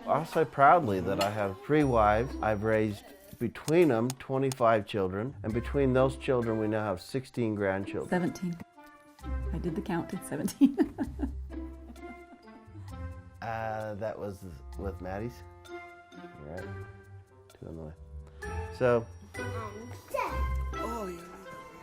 I'll say proudly that I have 3 wives. I've raised between them 25 children, and between those children we now have 16 grandchildren. 17. I did the count, it's 17. That was with Maddie's. All right. 2 on the way. So.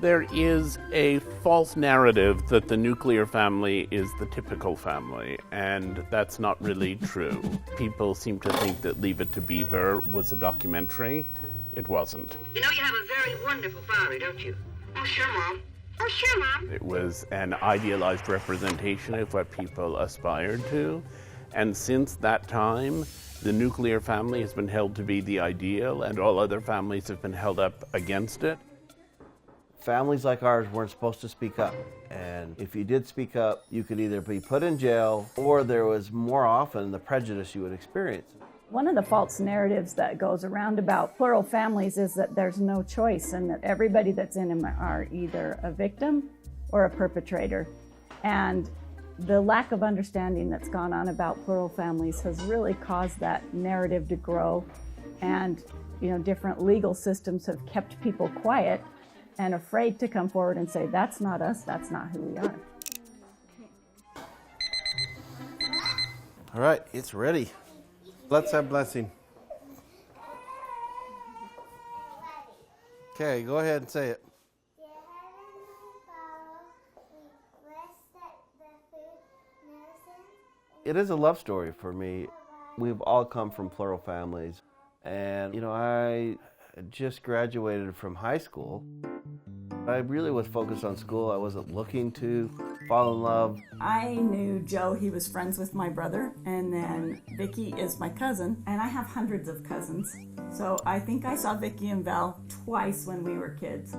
There is a false narrative that the nuclear family is the typical family, and that's not really true. People seem to think that Leave It to Beaver was a documentary. It wasn't. You know you have a very wonderful father, don't you? Oh, sure, Mom. Oh, sure, Mom. It was an idealized representation of what people aspired to, and since that time, the nuclear family has been held to be the ideal, and all other families have been held up against it. Families like ours weren't supposed to speak up, and if you did speak up, you could either be put in jail or there was more often the prejudice you would experience. One of the false narratives that goes around about plural families is that there's no choice and that everybody that's in them are either a victim or a perpetrator. And the lack of understanding that's gone on about plural families has really caused that narrative to grow. And, different legal systems have kept people quiet and afraid to come forward and say, that's not us, that's not who we are. All right, it's ready. Let's have blessing. Okay, go ahead and say it. It is a love story for me. We've all come from plural families. And, I just graduated from high school. I really was focused on school. I wasn't looking to fall in love. I knew Joe, he was friends with my brother, and then Vicky is my cousin, and I have hundreds of cousins. So I think I saw Vicky and Val twice when we were kids.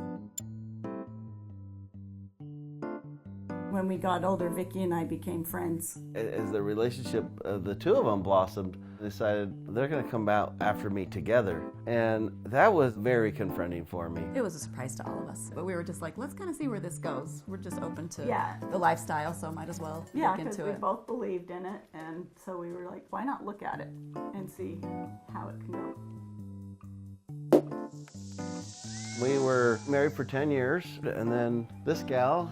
When we got older, Vicky and I became friends. As the relationship of the two of them blossomed, they decided they're going to come out after me together. And that was very confronting for me. It was a surprise to all of us. But we were just like, let's kind of see where this goes. We're just open to the lifestyle, so might as well look into it. Yeah, because we both believed in it. And so we were like, why not look at it and see how it can go? We were married for 10 years, and then this gal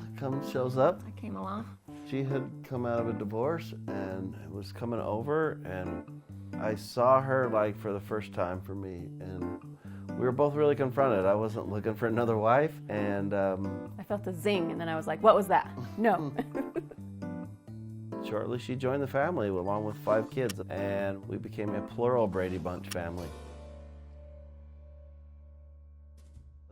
shows up. I came along. She had come out of a divorce and was coming over, and I saw her for the first time for me, and we were both really confronted. I wasn't looking for another wife, and I felt a zing, and then I was like, what was that? No. Shortly, she joined the family along with 5 kids, and we became a plural Brady Bunch family.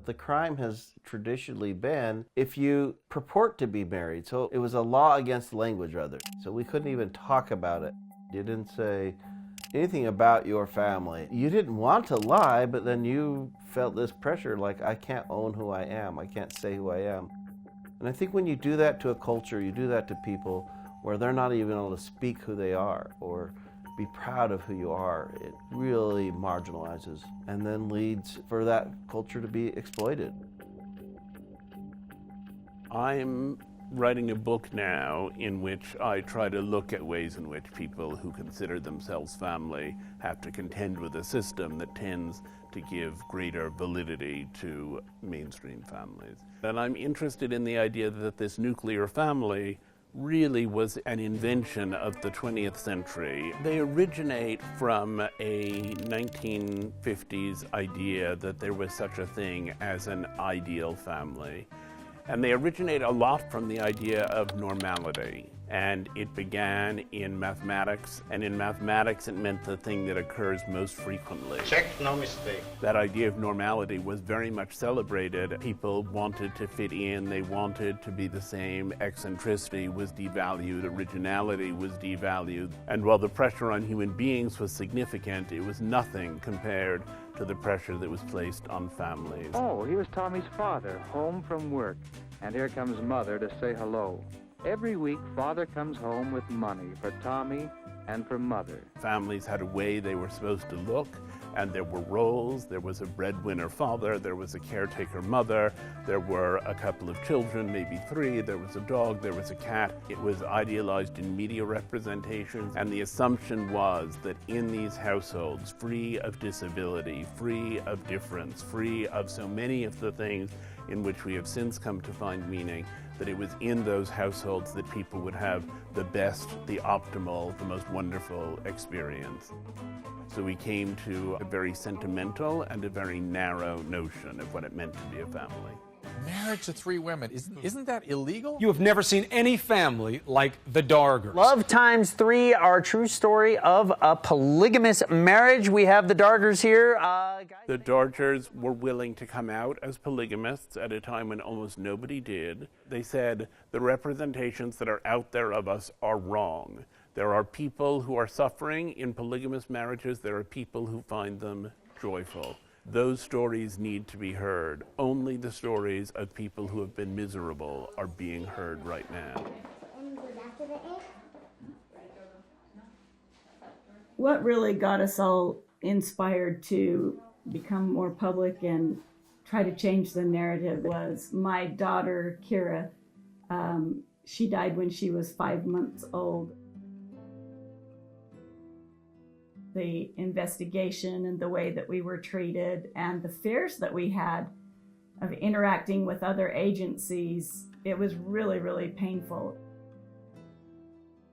The crime has traditionally been if you purport to be married. So it was a law against language, rather. So we couldn't even talk about it. You didn't say anything about your family. You didn't want to lie, but then you felt this pressure like, I can't own who I am. I can't say who I am. And I think when you do that to a culture, you do that to people where they're not even able to speak who they are or be proud of who you are, it really marginalizes and then leads for that culture to be exploited. I'm writing a book now in which I try to look at ways in which people who consider themselves family have to contend with a system that tends to give greater validity to mainstream families. And I'm interested in the idea that this nuclear family really was an invention of the 20th century. They originate from a 1950s idea that there was such a thing as an ideal family. And they originate a lot from the idea of normality. And it began in mathematics, and in mathematics it meant the thing that occurs most frequently. Check, no mistake. That idea of normality was very much celebrated. People wanted to fit in, they wanted to be the same. Eccentricity was devalued, originality was devalued. And while the pressure on human beings was significant, it was nothing compared to the pressure that was placed on families. Oh, here's Tommy's father, home from work. And here comes Mother to say hello. Every week, Father comes home with money for Tommy and for mother. Families had a way they were supposed to look, and there were roles. There was a breadwinner father, there was a caretaker mother, there were a couple of children, maybe 3, there was a dog, there was a cat. It was idealized in media representations, and the assumption was that in these households, free of disability, free of difference, free of so many of the things in which we have since come to find meaning, that it was in those households that people would have the best, the optimal, the most wonderful experience. So we came to a very sentimental and a very narrow notion of what it meant to be a family. Marriage to 3 women, isn't that illegal? You have never seen any family like the Dargers. Love Times 3, our true story of a polygamous marriage. We have the Dargers here. The Dargers were willing to come out as polygamists at a time when almost nobody did. They said, the representations that are out there of us are wrong. There are people who are suffering in polygamous marriages. There are people who find them joyful. Those stories need to be heard. Only the stories of people who have been miserable are being heard right now. What really got us all inspired to become more public and try to change the narrative was my daughter, Kira. She died when she was 5 months old. The investigation and the way that we were treated and the fears that we had of interacting with other agencies, it was really, really painful.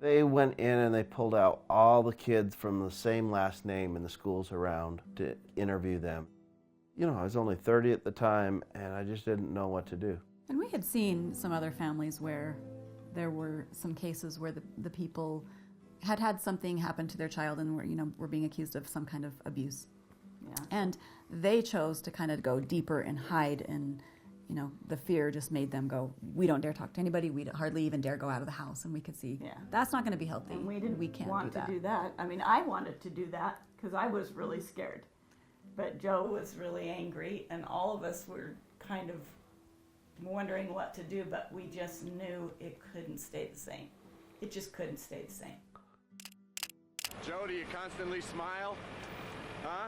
They went in and they pulled out all the kids from the same last name in the schools around to interview them. You know, I was only 30 at the time and I just didn't know what to do. And we had seen some other families where there were some cases where the people had something happen to their child and were being accused of some kind of abuse. Yeah. And they chose to kind of go deeper and hide, and the fear just made them go, we don't dare talk to anybody, we hardly even dare go out of the house, and we could see that's not going to be healthy. And we can't want do to do that. I mean, I wanted to do that because I was really scared. But Joe was really angry, and all of us were kind of wondering what to do, but we just knew it couldn't stay the same. It just couldn't stay the same. Joe, do you constantly smile? Huh?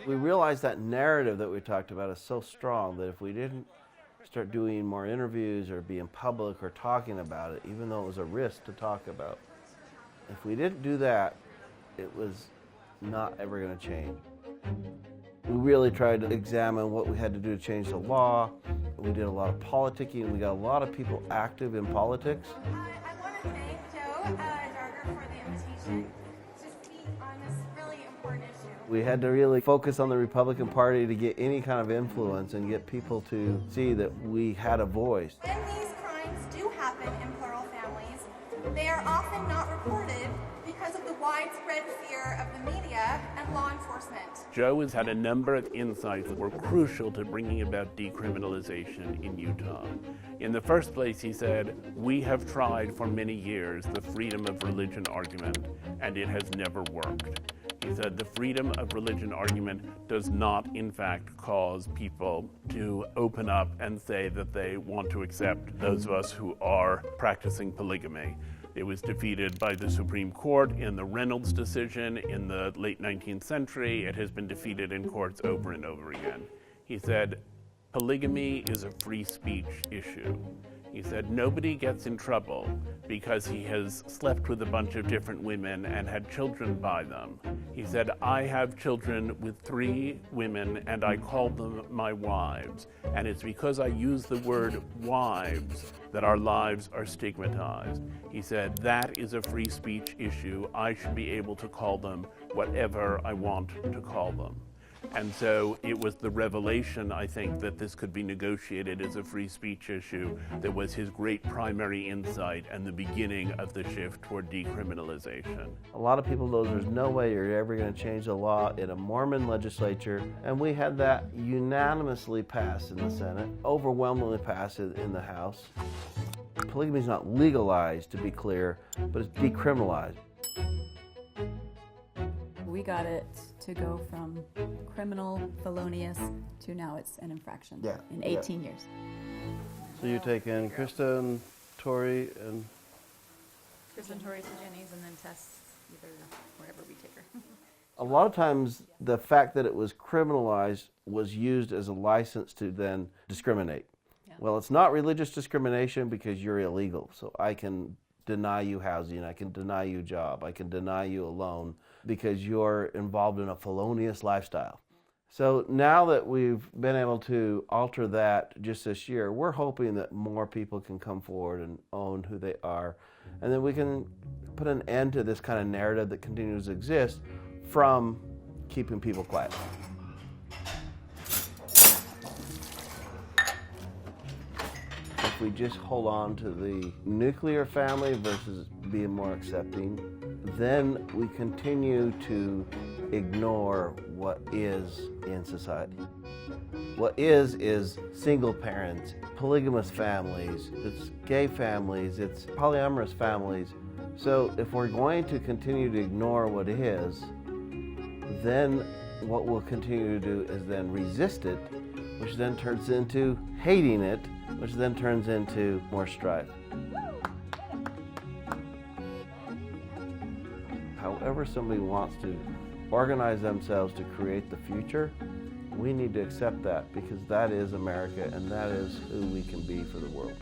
We realized that narrative that we talked about is so strong that if we didn't start doing more interviews or be in public or talking about it, even though it was a risk to talk about, if we didn't do that, it was not ever going to change. We really tried to examine what we had to do to change the law. We did a lot of politicking. We got a lot of people active in politics. I want to thank Joe Darger for the invitation to speak on this really important issue. We had to really focus on the Republican Party to get any kind of influence and get people to see that we had a voice. When these crimes do happen in plural families, they are often not reported because of the widespread fear of the media and law enforcement. Joe has had a number of insights that were crucial to bringing about decriminalization in Utah. In the first place, he said, we have tried for many years the freedom of religion argument, and it has never worked. He said the freedom of religion argument does not, in fact, cause people to open up and say that they want to accept those of us who are practicing polygamy. It was defeated by the Supreme Court in the Reynolds decision in the late 19th century. It has been defeated in courts over and over again. He said, polygamy is a free speech issue. He said, nobody gets in trouble because he has slept with a bunch of different women and had children by them. He said, I have children with 3 women and I call them my wives. And it's because I use the word wives that our lives are stigmatized. He said, that is a free speech issue. I should be able to call them whatever I want to call them. And so it was the revelation, I think, that this could be negotiated as a free speech issue that was his great primary insight and the beginning of the shift toward decriminalization. A lot of people know there's no way you're ever going to change the law in a Mormon legislature, and we had that unanimously passed in the Senate, overwhelmingly passed in the House. Polygamy is not legalized, to be clear, but it's decriminalized. We got it to go from criminal, felonious, to now it's an infraction in 18 years. So you're taking Krista and Tori and Kristen Torrey to Jenny's, and then Tess either wherever we take her. A lot of times the fact that it was criminalized was used as a license to then discriminate. Yeah. Well, it's not religious discrimination because you're illegal, so I can deny you housing, I can deny you a job, I can deny you a loan because you're involved in a felonious lifestyle. So now that we've been able to alter that just this year, we're hoping that more people can come forward and own who they are, and then we can put an end to this kind of narrative that continues to exist from keeping people quiet. If we just hold on to the nuclear family versus being more accepting, then we continue to ignore what is in society. What is single parents, polygamous families, it's gay families, it's polyamorous families. So if we're going to continue to ignore what is, then what we'll continue to do is then resist it, which then turns into hating it, which then turns into more strife. However somebody wants to organize themselves to create the future, we need to accept that because that is America and that is who we can be for the world.